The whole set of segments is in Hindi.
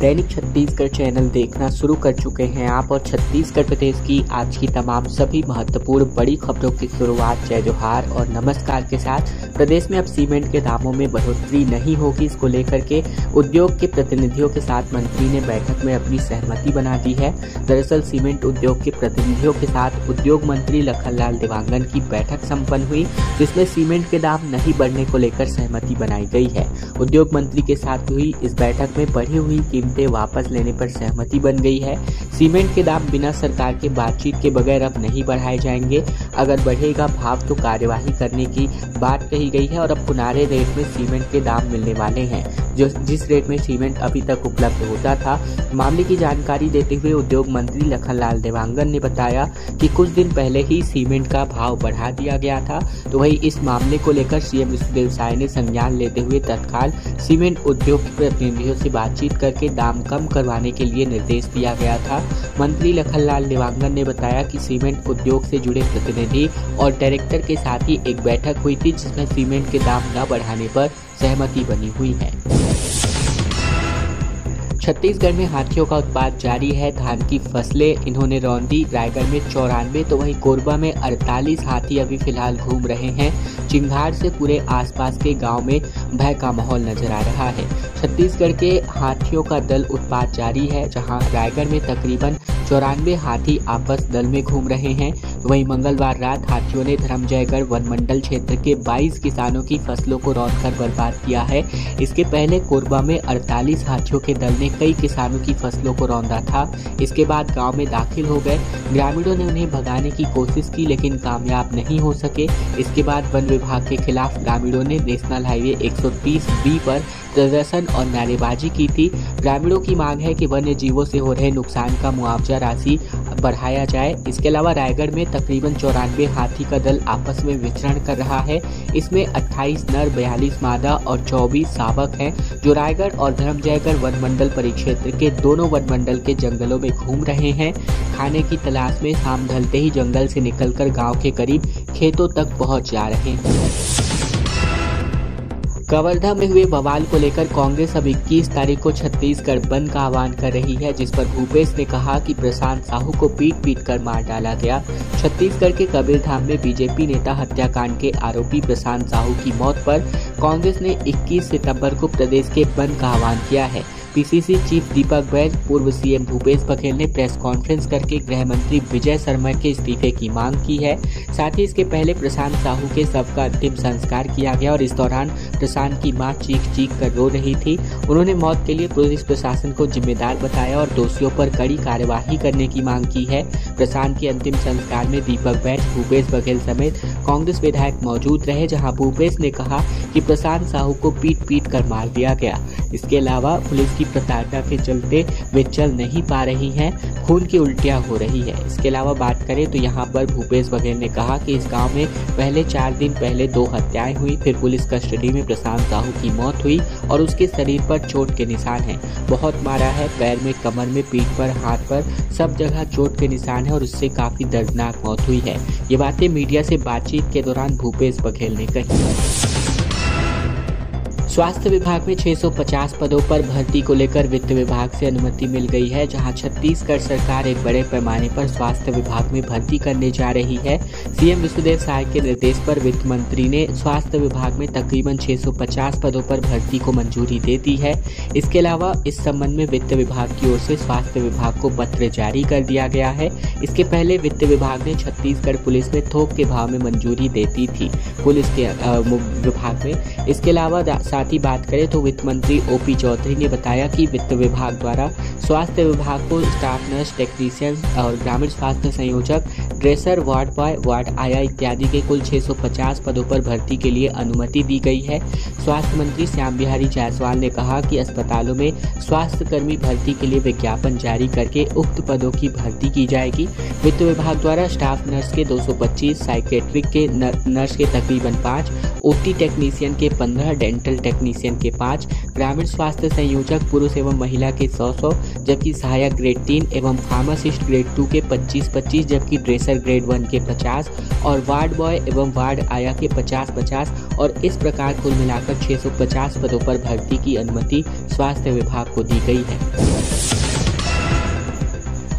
दैनिक छत्तीसगढ़ चैनल देखना शुरू कर चुके हैं आप और छत्तीसगढ़ प्रदेश की आज की तमाम सभी महत्वपूर्ण बड़ी खबरों की शुरुआत जय जोहार और नमस्कार के साथ। प्रदेश में अब सीमेंट के दामों में बढ़ोतरी नहीं होगी, इसको लेकर के उद्योग के प्रतिनिधियों के साथ मंत्री ने बैठक में अपनी सहमति बना दी है। दरअसल सीमेंट उद्योग के प्रतिनिधियों के साथ उद्योग मंत्री लखनलाल देवांगन की बैठक संपन्न हुई, जिसमें सीमेंट के दाम नहीं बढ़ने को लेकर सहमति बनाई गई है। उद्योग मंत्री के साथ हुई इस बैठक में बढ़ी हुई कीमतें वापस लेने पर सहमति बन गई है। सीमेंट के दाम बिना सरकार के बातचीत के बगैर अब नहीं बढ़ाए जाएंगे। अगर बढ़ेगा भाव तो कार्यवाही करने की बात कही गई है और अब पुनारे रेट में सीमेंट के दाम मिलने वाले हैं, जो जिस रेट में सीमेंट अभी तक उपलब्ध होता था। मामले की जानकारी देते हुए उद्योग मंत्री लखनलाल देवांगन ने बताया कि कुछ दिन पहले ही सीमेंट का भाव बढ़ा दिया गया था। तो वही इस मामले को लेकर सीएम विष्णुदेव साय ने संज्ञान लेते हुए तत्काल सीमेंट उद्योग के प्रतिनिधियों से बातचीत करके दाम कम करवाने के लिए निर्देश दिया गया था। मंत्री लखनलाल देवांगन ने बताया कि सीमेंट उद्योग से जुड़े प्रतिनिधि और डायरेक्टर के साथ ही एक बैठक हुई थी, जिसमें सीमेंट के दाम न बढ़ाने पर सहमति बनी हुई है। छत्तीसगढ़ में हाथियों का उत्पात जारी है। धान की फसलें इन्होंने रौंदी। रायगढ़ में 94 तो वहीं कोरबा में 48 हाथी अभी फिलहाल घूम रहे हैं। चिंघाड़ से पूरे आसपास के गांव में भय का माहौल नजर आ रहा है। छत्तीसगढ़ के हाथियों का दल उत्पात जारी है, जहां रायगढ़ में तकरीबन 94 हाथी आपस दल में घूम रहे हैं। वहीं मंगलवार रात हाथियों ने धर्मजयगढ़ वन मंडल क्षेत्र के 22 किसानों की फसलों को रौंदकर बर्बाद किया है। इसके पहले कोरबा में 48 हाथियों के दल ने कई किसानों की फसलों को रौंदा था। इसके बाद गांव में दाखिल हो गए। ग्रामीणों ने उन्हें भगाने की कोशिश की, लेकिन कामयाब नहीं हो सके। इसके बाद वन विभाग के खिलाफ ग्रामीणों ने नेशनल हाईवे 130B पर प्रदर्शन और नारेबाजी की थी। ग्रामीणों की मांग है कि वन्य जीवों से हो रहे नुकसान का मुआवजा राशि बढ़ाया जाए। इसके अलावा रायगढ़ में तकरीबन 94 हाथी का दल आपस में विचरण कर रहा है। इसमें 28 नर, 42 मादा और 24 शावक हैं, जो रायगढ़ और धर्मजयगढ़ वन मंडल परिक्षेत्र के दोनों वन मंडल के जंगलों में घूम रहे हैं। खाने की तलाश में शाम ढलते ही जंगल से निकलकर गांव के करीब खेतों तक पहुंच जा रहे हैं। कवर्धा में हुए बवाल को लेकर कांग्रेस अब 21 तारीख को छत्तीसगढ़ बंद का आह्वान कर रही है, जिस पर भूपेश ने कहा कि प्रशांत साहू को पीट कर मार डाला गया। छत्तीसगढ़ के कबीरधाम में बीजेपी नेता हत्याकांड के आरोपी प्रशांत साहू की मौत पर कांग्रेस ने 21 सितंबर को प्रदेश के बंद का आह्वान किया है। पीसीसी चीफ दीपक बैज, पूर्व सीएम भूपेश बघेल ने प्रेस कॉन्फ्रेंस करके गृह मंत्री विजय शर्मा के इस्तीफे की मांग की है। साथ ही इसके पहले प्रशांत साहू के शव का अंतिम संस्कार किया गया और इस दौरान प्रशांत की मां चीख कर रो रही थी। उन्होंने मौत के लिए पुलिस प्रशासन को जिम्मेदार बताया और दोषियों पर कड़ी कार्यवाही करने की मांग की है। प्रशांत के अंतिम संस्कार में दीपक बैज, भूपेश बघेल समेत कांग्रेस विधायक मौजूद रहे, जहां भूपेश ने कहा कि प्रशांत साहू को पीट कर मार दिया गया। इसके अलावा पुलिस की प्रताड़ना के चलते वे चल नहीं पा रही हैं, खून की उल्टियां हो रही है। इसके अलावा बात करें तो यहाँ पर भूपेश बघेल ने कहा कि इस गांव में पहले 4 दिन पहले 2 हत्याएं हुई, फिर पुलिस कस्टडी में प्रशांत साहू की मौत हुई और उसके शरीर पर चोट के निशान हैं। बहुत मारा है, पैर में, कमर में, पीठ पर, हाथ पर, सब जगह चोट के निशान है और उससे काफी दर्दनाक मौत हुई है। ये बातें मीडिया से बातचीत के दौरान भूपेश बघेल ने कही। स्वास्थ्य विभाग में 650 पदों पर भर्ती को लेकर वित्त विभाग से अनुमति मिल गई है, जहां छत्तीसगढ़ सरकार एक बड़े पैमाने पर स्वास्थ्य विभाग में भर्ती करने जा रही है। सीएम विष्णुदेव साय के निर्देश पर वित्त मंत्री ने स्वास्थ्य विभाग में तकरीबन 650 पदों पर भर्ती को मंजूरी दे दी है। इसके अलावा इस संबंध में वित्त विभाग की ओर से स्वास्थ्य विभाग को पत्र जारी कर दिया गया है। इसके पहले वित्त विभाग ने छत्तीसगढ़ पुलिस में थोक के भाव में मंजूरी देती थी पुलिस के विभाग में। इसके अलावा साथ ही बात करें तो वित्त मंत्री ओपी चौधरी ने बताया कि वित्त विभाग द्वारा स्वास्थ्य विभाग को स्टाफ नर्स, टेक्नीशियन और ग्रामीण स्वास्थ्य संयोजक, ड्रेसर, वार्ड बॉय, वार्ड आया इत्यादि के कुल 650 पदों पर भर्ती के लिए अनुमति दी गई है। स्वास्थ्य मंत्री श्याम बिहारी जायसवाल ने कहा कि अस्पतालों में स्वास्थ्य कर्मी भर्ती के लिए विज्ञापन जारी करके उक्त पदों की भर्ती की जाएगी। वित्त विभाग द्वारा स्टाफ नर्स के 225, साइकेट्रिक के नर्स के तकरीबन 5, ओटी टेक्नीशियन के 15, डेंटल टेक्नीशियन के 5, ग्रामीण स्वास्थ्य संयोजक पुरुष एवं महिला के 100, जबकि सहायक ग्रेड 3 एवं फार्मासिस्ट ग्रेड 2 के 25, जबकि ड्रेसर ग्रेड 1 के 50 और वार्ड बॉय एवं वार्ड आया के 50 और इस प्रकार कुल मिलाकर 650 पदों पर भर्ती की अनुमति स्वास्थ्य विभाग को दी गई है।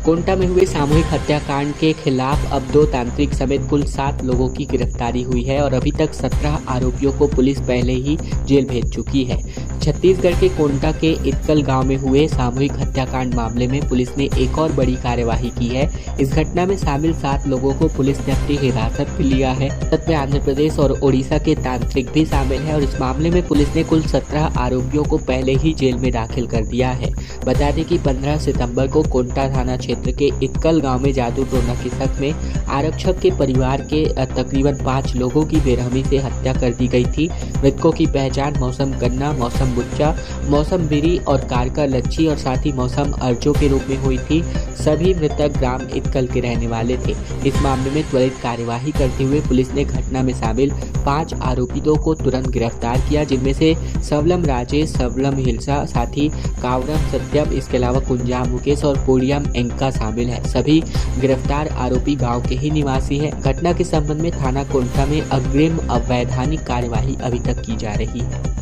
कोंटा में हुए सामूहिक हत्याकांड के खिलाफ अब 2 तांत्रिक समेत कुल 7 लोगों की गिरफ्तारी हुई है और अभी तक 17 आरोपियों को पुलिस पहले ही जेल भेज चुकी है। छत्तीसगढ़ के कोंटा के इतकल गांव में हुए सामूहिक हत्याकांड मामले में पुलिस ने एक और बड़ी कार्यवाही की है। इस घटना में शामिल 7 लोगों को पुलिस ने अपनी हिरासत में लिया है। हिरासत में आंध्र प्रदेश और ओडिशा के तांत्रिक भी शामिल है और इस मामले में पुलिस ने कुल 17 आरोपियों को पहले ही जेल में दाखिल कर दिया है। बता दें कि 15 सितंबर को कोंटा थाना क्षेत्र के इतकल गांव में जादू टोना के शक में आरक्षक के परिवार के तकरीबन 5 लोगों की बेरहमी से हत्या कर दी गई थी। मृतकों की पहचान मौसम गन्ना, मौसम बुच्चा, मौसम बिरी और कारका लच्छी और साथ ही मौसम अर्जो के रूप में हुई थी। सभी मृतक ग्राम इतकल के रहने वाले थे। इस मामले में त्वरित कार्यवाही करते हुए पुलिस ने घटना में शामिल 5 आरोपितों को तुरंत गिरफ्तार किया, जिनमें से सबलम राजेश, सबलम हिलसा, साथ ही कावरम सत्यम, इसके अलावा कुंजाम मुकेश और पोडियम एंका शामिल है। सभी गिरफ्तार आरोपी गांव के ही निवासी हैं। घटना के संबंध में थाना कोंटा में अग्रिम अवैधानिक कार्यवाही अभी तक की जा रही है।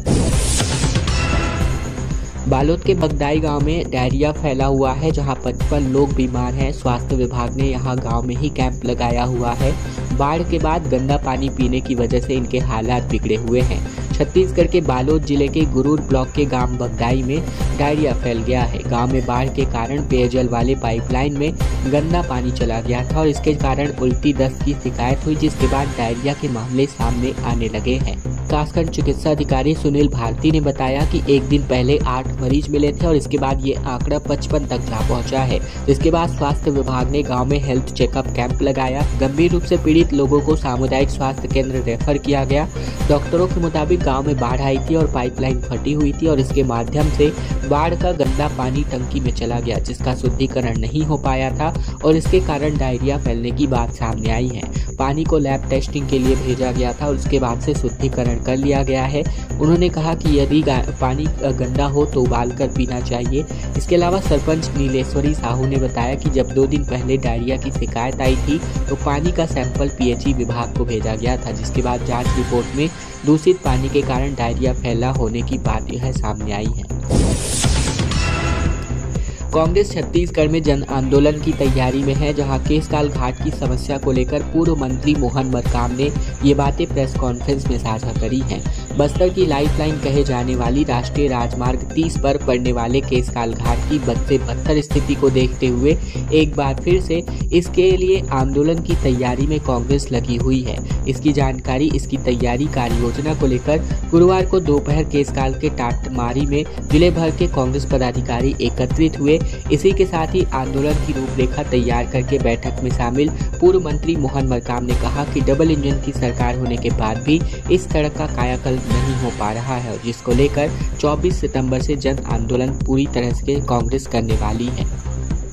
बालोद के बगदाई गांव में डायरिया फैला हुआ है, जहां 55 लोग बीमार हैं। स्वास्थ्य विभाग ने यहां गांव में ही कैंप लगाया हुआ है। बाढ़ के बाद गंदा पानी पीने की वजह से इनके हालात बिगड़े हुए हैं। छत्तीसगढ़ के बालोद जिले के गुरूर ब्लॉक के गांव बगदाई में डायरिया फैल गया है। गांव में बाढ़ के कारण पेयजल वाले पाइपलाइन में गंदा पानी चला गया था और इसके कारण उल्टी दस्त की शिकायत हुई, जिसके बाद डायरिया के मामले सामने आने लगे हैं। विकासखंड चिकित्सा अधिकारी सुनील भारती ने बताया कि एक दिन पहले 8 मरीज मिले थे और इसके बाद ये आंकड़ा 55 तक जा पहुंचा है। इसके बाद स्वास्थ्य विभाग ने गांव में हेल्थ चेकअप कैंप लगाया। गंभीर रूप से पीड़ित लोगों को सामुदायिक स्वास्थ्य केंद्र रेफर किया गया। डॉक्टरों के मुताबिक गांव में बाढ़ आई थी और पाइपलाइन फटी हुई थी और इसके माध्यम से बाढ़ का गंदा पानी टंकी में चला गया, जिसका शुद्धिकरण नहीं हो पाया था और इसके कारण डायरिया फैलने की बात सामने आई है। पानी को लैब टेस्टिंग के लिए भेजा गया था और उसके बाद से शुद्धिकरण कर लिया गया है। उन्होंने कहा कि यदि पानी गंदा हो तो उबाल कर पीना चाहिए। इसके अलावा सरपंच नीलेश्वरी साहू ने बताया कि जब 2 दिन पहले डायरिया की शिकायत आई थी तो पानी का सैंपल पीएचई विभाग को भेजा गया था, जिसके बाद जांच रिपोर्ट में दूषित पानी के कारण डायरिया फैला होने की बात यह सामने आई है। कांग्रेस छत्तीसगढ़ में जन आंदोलन की तैयारी में है, जहां केसकाल घाट की समस्या को लेकर पूर्व मंत्री मोहन मरकाम ने ये बातें प्रेस कॉन्फ्रेंस में साझा करी हैं। बस्तर की लाइफलाइन कहे जाने वाली राष्ट्रीय राजमार्ग 30 पर पड़ने वाले केसकाल घाट की बद से बदतर स्थिति को देखते हुए एक बार फिर से इसके लिए आंदोलन की तैयारी में कांग्रेस लगी हुई है। इसकी जानकारी, इसकी तैयारी कार्य योजना को लेकर गुरुवार को दोपहर केसकाल के टाटमारी में जिले भर के कांग्रेस पदाधिकारी एकत्रित हुए। इसी के साथ ही आंदोलन की रूपरेखा तैयार करके बैठक में शामिल पूर्व मंत्री मोहन मरकाम ने कहा कि डबल इंजन की सरकार होने के बाद भी इस सड़क का कायाकल्प नहीं हो पा रहा है, जिसको लेकर 24 सितंबर से जन आंदोलन पूरी तरह से कांग्रेस करने वाली है।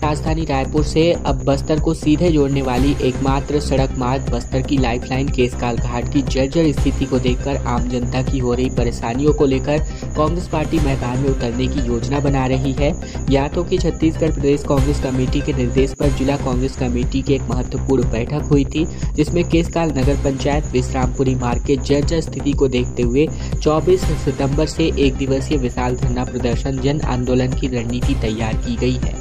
राजधानी रायपुर से अब बस्तर को सीधे जोड़ने वाली एकमात्र सड़क मार्ग बस्तर की लाइफलाइन केसकाल घाट की जर्जर स्थिति को देखकर आम जनता की हो रही परेशानियों को लेकर कांग्रेस पार्टी मैदान में उतरने की योजना बना रही है। ज्ञात हो कि छत्तीसगढ़ प्रदेश कांग्रेस कमेटी के निर्देश पर जिला कांग्रेस कमेटी की एक महत्वपूर्ण बैठक हुई थी, जिसमें केसकाल नगर पंचायत विश्रामपुरी मार्ग के जर्जर स्थिति को देखते हुए 24 सितंबर से 1 दिवसीय विशाल धरना प्रदर्शन जन आंदोलन की रणनीति तैयार की गई है।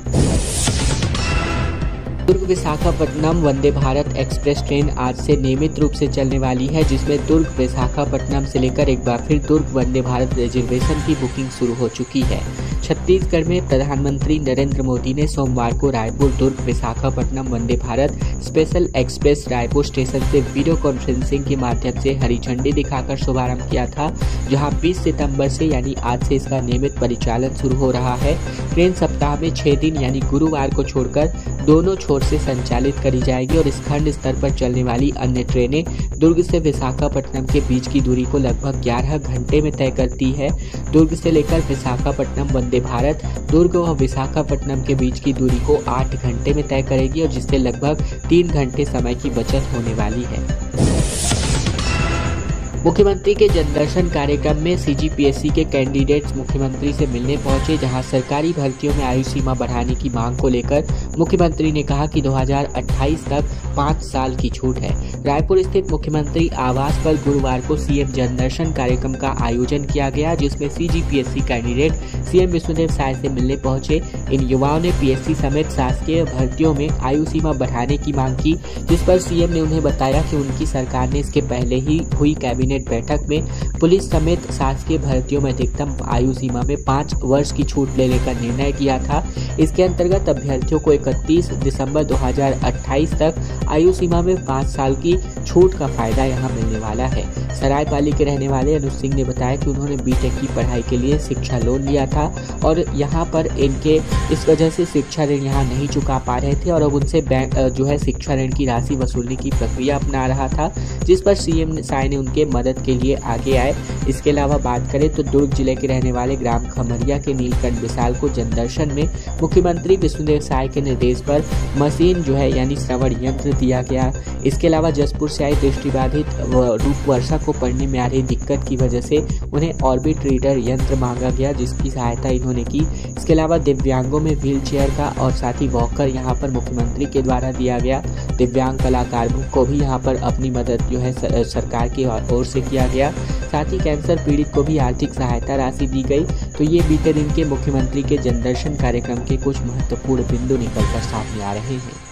दुर्ग विशाखापट्टनम वंदे भारत एक्सप्रेस ट्रेन आज से नियमित रूप से चलने वाली है, जिसमें दुर्ग विशाखापट्टनम से लेकर एक बार फिर दुर्ग वंदे भारत रिजर्वेशन की बुकिंग शुरू हो चुकी है। छत्तीसगढ़ में प्रधानमंत्री नरेंद्र मोदी ने सोमवार को Raipur Durg Visakhapatnam Vande Bharat special express Raipur station से वीडियो कॉन्फ्रेंसिंग के माध्यम से हरी झंडी दिखाकर शुभारंभ किया था, जहां 20 सितंबर से यानी आज से इसका नियमित परिचालन शुरू हो रहा है। ट्रेन सप्ताह में 6 दिन यानी गुरुवार को छोड़कर दोनों छोर से संचालित करी जाएगी और इस खंड स्तर पर चलने वाली अन्य ट्रेनें दुर्ग से विशाखापट्टनम के बीच की दूरी को लगभग 11 घंटे में तय करती है। दुर्ग से लेकर विशाखापट्टनम वंदे भारत दुर्ग और विशाखापट्टनम के बीच की दूरी को 8 घंटे में तय करेगी और जिससे लगभग 3 घंटे समय की बचत होने वाली है। मुख्यमंत्री के जनदर्शन कार्यक्रम में सीजीपीएससी के कैंडिडेट्स मुख्यमंत्री से मिलने पहुंचे, जहां सरकारी भर्तियों में आयु सीमा बढ़ाने की मांग को लेकर मुख्यमंत्री ने कहा कि 2028 तक 5 साल की छूट है। रायपुर स्थित मुख्यमंत्री आवास पर गुरुवार को सीएम जनदर्शन कार्यक्रम का आयोजन किया गया, जिसमें CGPSC candidate CM Vishnudeo Sai से मिलने पहुंचे। इन युवाओं ने पीएससी समेत शासकीय भर्तियों में आयु सीमा बढ़ाने की मांग की, जिस पर सीएम ने उन्हें बताया कि उनकी सरकार ने इसके पहले ही हुई कैबिनेट बैठक में पुलिस समेत शासकीय भर्तियों में अधिकतम आयु सीमा में 5 वर्ष की छूट लेने का निर्णय किया था। इसके अंतर्गत अभ्यर्थियों को 31 दिसंबर 2028 तक आयु सीमा में 5 साल की छूट का फायदा यहां मिलने वाला है। सरायपाली के रहने वाले अनुज सिंह ने बताया कि उन्होंने बीटेक की पढ़ाई के लिए शिक्षा लोन लिया था और यहां पर इनके इस वजह से शिक्षा ऋण यहां नहीं चुका पा रहे थे और अब उनसे बैंक शिक्षा ऋण की राशि वसूलने की प्रक्रिया अपना रहा था, जिस पर सीएम साय ने उनके मदद के लिए आगे आए। इसके अलावा बात करें तो दुर्ग जिले के रहने वाले ग्राम खमरिया के नीलकंठ विशाल को जनदर्शन में मुख्यमंत्री विष्णुदेव साय के निर्देश पर मशीन यानी श्रवण यंत्र दिया गया। इसके अलावा जसपुर से आई दृष्टिबाधित रूप वर्षा को पढ़ने में आ रही दिक्कत की वजह से उन्हें ऑर्बिट रीडर यंत्र मांगा गया, जिसकी सहायता इन्होंने की। इसके अलावा दिव्यांगों में व्हील चेयर का और साथ ही वॉकर यहाँ पर मुख्यमंत्री के द्वारा दिया गया। दिव्यांग कलाकारों को भी यहाँ पर अपनी मदद सरकार की ओर से किया गया। साथ ही कैंसर पीड़ित को भी आर्थिक सहायता राशि दी गई। तो ये बीते दिन के मुख्यमंत्री के जनदर्शन कार्यक्रम के कुछ महत्वपूर्ण बिंदु निकलकर सामने आ रहे हैं।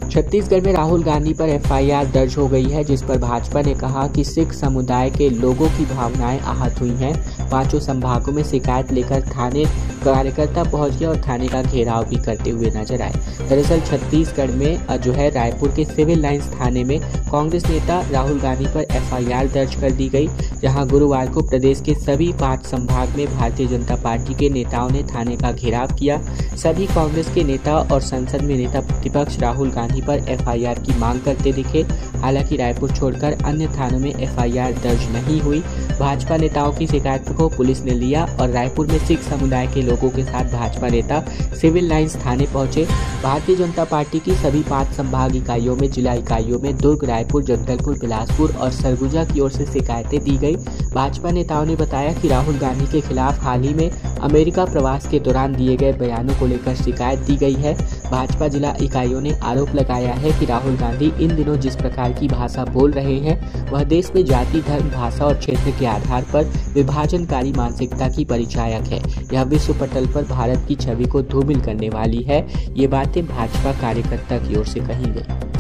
छत्तीसगढ़ में राहुल गांधी पर एफआईआर दर्ज हो गई है, जिस पर भाजपा ने कहा कि सिख समुदाय के लोगों की भावनाएं आहत हुई हैं। 5 संभागों में शिकायत लेकर थाने कार्यकर्ता पहुंच गए और थाने का घेराव भी करते हुए नजर आए। दरअसल छत्तीसगढ़ में रायपुर के सिविल लाइंस थाने में कांग्रेस नेता राहुल गांधी पर एफआईआर दर्ज कर दी गई, जहां गुरुवार को प्रदेश के सभी 5 संभाग में भारतीय जनता पार्टी के नेताओं ने थाने का घेराव किया। सभी कांग्रेस के नेता और संसद में नेता प्रतिपक्ष राहुल गांधी पर एफआईआर की मांग करते दिखे। हालांकि रायपुर छोड़कर अन्य थानों में एफआईआर दर्ज नहीं हुई। भाजपा नेताओं की शिकायत को पुलिस ने लिया और रायपुर में सिख समुदाय के लोगों के साथ भाजपा नेता सिविल लाइंस थाने पहुंचे। भारतीय जनता पार्टी की सभी 5 संभाग इकाइयों में जिला इकाइयों में दुर्ग, रायपुर, जगदलपुर, बिलासपुर और सरगुजा की ओर से शिकायतें दी गई। भाजपा नेताओं ने बताया कि राहुल गांधी के खिलाफ हाल ही में अमेरिका प्रवास के दौरान दिए गए बयानों को लेकर शिकायत दी गई है। भाजपा जिला इकाइयों ने आरोप लगाया है कि राहुल गांधी इन दिनों जिस प्रकार की भाषा बोल रहे हैं वह देश में जाति, धर्म, भाषा और क्षेत्र के आधार पर विभाजनकारी मानसिकता की परिचायक है। यह विश्व पटल पर भारत की छवि को धूमिल करने वाली है। ये बातें भाजपा कार्यकर्ता की ओर से कही गई।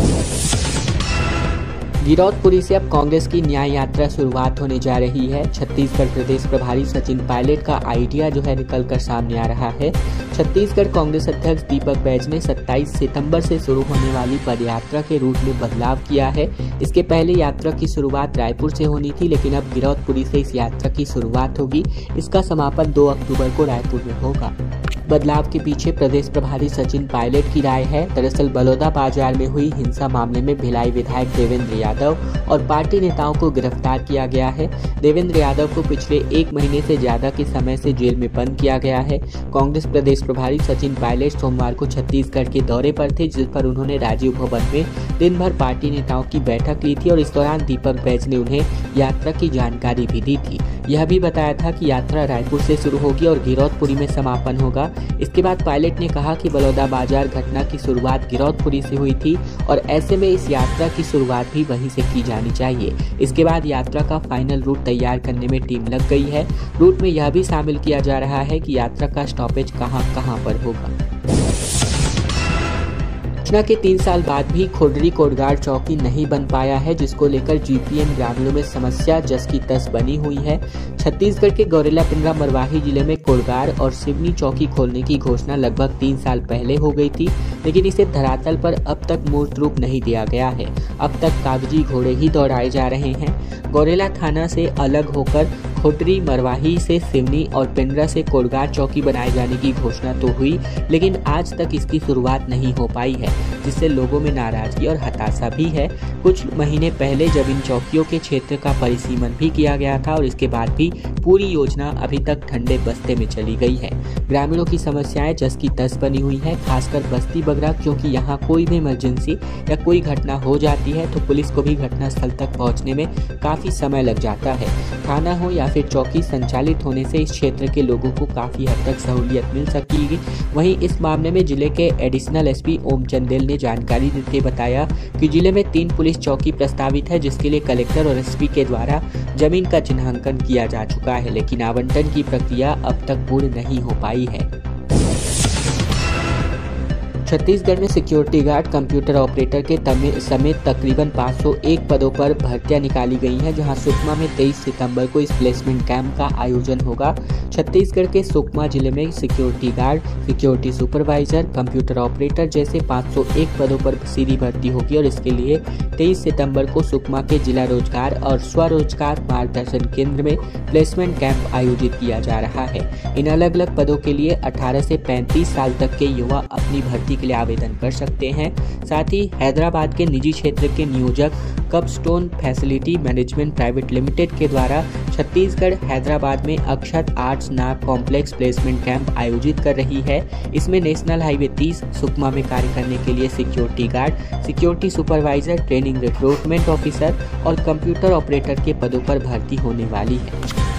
गिरौदपुरी से अब कांग्रेस की न्याय यात्रा शुरुआत होने जा रही है। छत्तीसगढ़ प्रदेश प्रभारी सचिन पायलट का आइडिया निकल कर सामने आ रहा है। छत्तीसगढ़ कांग्रेस अध्यक्ष दीपक बैज ने 27 सितंबर से शुरू होने वाली पदयात्रा के रूट में बदलाव किया है। इसके पहले यात्रा की शुरुआत रायपुर से होनी थी, लेकिन अब गिरौदपुरी से इस यात्रा की शुरुआत होगी। इसका समापन 2 अक्टूबर को रायपुर में होगा। बदलाव के पीछे प्रदेश प्रभारी सचिन पायलट की राय है। दरअसल बलौदाबाजार में हुई हिंसा मामले में भिलाई विधायक देवेंद्र यादव और पार्टी नेताओं को गिरफ्तार किया गया है। देवेंद्र यादव को पिछले 1 महीने से ज्यादा के समय से जेल में बंद किया गया है। कांग्रेस प्रदेश प्रभारी सचिन पायलट सोमवार को छत्तीसगढ़ के दौरे पर थे, जिस पर उन्होंने राजीव भवन में दिन भर पार्टी नेताओं की बैठक ली थी और इस दौरान दीपक बैज ने उन्हें यात्रा की जानकारी भी दी थी। यह भी बताया था कि यात्रा रायपुर से शुरू होगी और गिरौदपुरी में समापन होगा। इसके बाद पायलट ने कहा कि बलौदाबाजार घटना की शुरुआत गिरौदपुरी से हुई थी और ऐसे में इस यात्रा की शुरुआत भी वहीं से की जानी चाहिए। इसके बाद यात्रा का फाइनल रूट तैयार करने में टीम लग गई है। रूट में यह भी शामिल किया जा रहा है कि यात्रा का स्टॉपेज कहां पर होगा। घटना के 3 साल बाद भी खोडरी कोटगाड़ चौकी नहीं बन पाया है, जिसको लेकर जीपीएम ग्रामीणों में समस्या जस की तस बनी हुई है। छत्तीसगढ़ के गौरेला पिंडरा मरवाही जिले में कोटगाड़ और सिवनी चौकी खोलने की घोषणा लगभग 3 साल पहले हो गई थी, लेकिन इसे धरातल पर अब तक मूर्त रूप नहीं दिया गया है। अब तक कागजी घोड़े ही दौड़ाए जा रहे हैं। गौरेला थाना से अलग होकर खोटरी, मरवाही से सिवनी और पिंडरा से कोटगाड़ चौकी बनाए जाने की घोषणा तो हुई, लेकिन आज तक इसकी शुरुआत नहीं हो पाई है, जिससे लोगों में नाराजगी और हताशा भी है। कुछ महीने पहले जब इन चौकियों के क्षेत्र का परिसीमन भी किया गया था और इसके बाद भी पूरी योजना अभी तक ठंडे बस्ते में चली गई है। ग्रामीणों की समस्याएं जस की तस बनी हुई है, खासकर बस्ती बगरा, क्योंकि यहाँ कोई भी इमरजेंसी या कोई घटना हो जाती है तो पुलिस को भी घटनास्थल तक पहुँचने में काफ़ी समय लग जाता है। थाना हो या फिर चौकी संचालित होने से इस क्षेत्र के लोगों को काफ़ी हद तक सहूलियत मिल सकती है। वहीं इस मामले में जिले के एडिशनल एसपी ओम चंदेल ने जानकारी देते बताया कि जिले में 3 पुलिस चौकी प्रस्तावित है, जिसके लिए कलेक्टर और एसपी के द्वारा जमीन का चिन्हांकन किया जा चुका है, लेकिन आवंटन की प्रक्रिया अब तक पूर्ण नहीं हो पाई है। छत्तीसगढ़ में सिक्योरिटी गार्ड, कंप्यूटर ऑपरेटर के समेत तकरीबन 501 पदों पर भर्तियां निकाली गई हैं, जहां सुकमा में 23 सितंबर को इस प्लेसमेंट कैंप का आयोजन होगा। छत्तीसगढ़ के सुकमा जिले में security guard, security supervisor, computer operator जैसे 501 पदों पर सीधी भर्ती होगी और इसके लिए 23 सितंबर को सुकमा के जिला रोजगार और स्वरोजगार मार्गदर्शन केंद्र में प्लेसमेंट कैंप आयोजित किया जा रहा है। इन अलग अलग पदों के लिए 18 से 35 साल तक के युवा अपनी भर्ती के लिए आवेदन कर सकते हैं। साथ ही हैदराबाद के निजी क्षेत्र के नियोजक कपस्टोन फैसिलिटी मैनेजमेंट प्राइवेट लिमिटेड के द्वारा छत्तीसगढ़ हैदराबाद में अक्षत आर्ट्स नाग कॉम्प्लेक्स प्लेसमेंट कैंप आयोजित कर रही है। इसमें नेशनल हाईवे 30 सुकमा में कार्य करने के लिए security guard, security supervisor, training recruitment officer और कंप्यूटर ऑपरेटर के पदों पर भर्ती होने वाली है।